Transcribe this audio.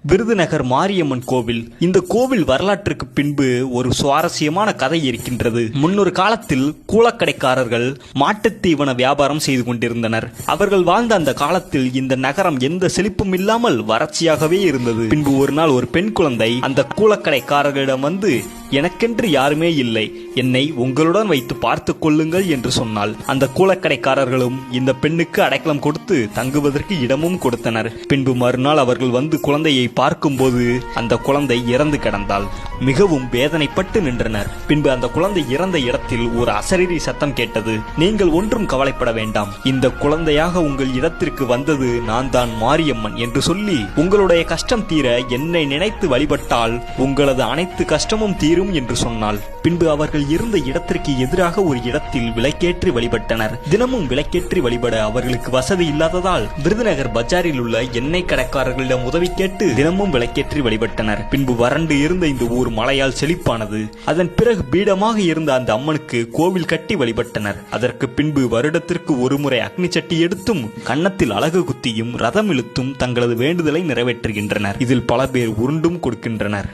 விருதுநகர் மாரியம்மன் கோவில். இந்த கோவில் வரலாற்றுக்கு பின்பு ஒரு சுவாரஸ்யமான கதை இருக்கின்றது. முன்னொரு காலத்தில் கூலக்கடைக்காரர்கள் மாட்டுத் தீவன வியாபாரம் செய்து கொண்டிருந்தனர். அவர்கள் வாழ்ந்த அந்த காலத்தில் இந்த நகரம் எந்த செழிப்பும் இல்லாமல் வறட்சியாகவே இருந்தது. பின்பு ஒரு நாள் ஒரு பெண் குழந்தை அந்த கூலக்கடைக்காரர்களிடம் வந்து, எனக்கென்று யாருமே இல்லை, என்னை உங்களுடன் வைத்து பார்த்து கொள்ளுங்கள் என்று சொன்னாள். அந்த கூலக்கடைக்காரர்களும் இந்த பெண்ணுக்கு அடைக்கலம் கொடுத்து தங்குவதற்கு இடமும் கொடுத்தனர். பின்பு மறுநாள் அவர்கள் வந்து குழந்தையை பார்க்கும்போது அந்த குழந்தை இறந்து கிடந்தாள். மிகவும் வேதனைப்பட்டு நின்றனர். பின்பு அந்த குழந்தை இறந்த இடத்தில் ஒரு அசரீரி சத்தம் கேட்டது. நீங்கள் ஒன்றும் கவலைப்பட வேண்டாம், இந்த குழந்தையாக உங்கள் இடத்திற்கு வந்தது நான் தான் மாரியம்மன் என்று சொல்லி, உங்களுடைய கஷ்டம் தீர என்னை நினைத்து வழிபட்டால் உங்களது அனைத்து கஷ்டமும் தீரும் என்று சொன்னாள். பின்பு அவர்கள் இருந்த இடத்திற்கு எதிராக ஒரு இடத்தில் விளக்கேற்றி வழிபட்டனர். தினமும் விளக்கேற்றி வழிபட அவர்களுக்கு வசதி இல்லாததால் விருதுநகர் பஜாரில் உள்ள எண்ணெய் கடைக்காரர்களிடம் உதவி கேட்டு தினமும் விளக்கேற்றி வழிபட்டனர். பின்பு வறண்டு இருந்த இந்த ஊர் மழையால் செழிப்பானது. அதன் பிறகு பீடமாக இருந்த அந்த அம்மனுக்கு கோவில் கட்டி வழிபட்டனர். அதற்கு பின்பு வருடத்திற்கு ஒரு முறை அக்னி சட்டி எடுத்தும் கன்னத்தில் அழகு குத்தியும் ரதம் இழுத்தும் தங்களது வேண்டுதலை நிறைவேற்றுகின்றனர். இதில் பல பேர் உருண்டும் கொடுக்கின்றனர்.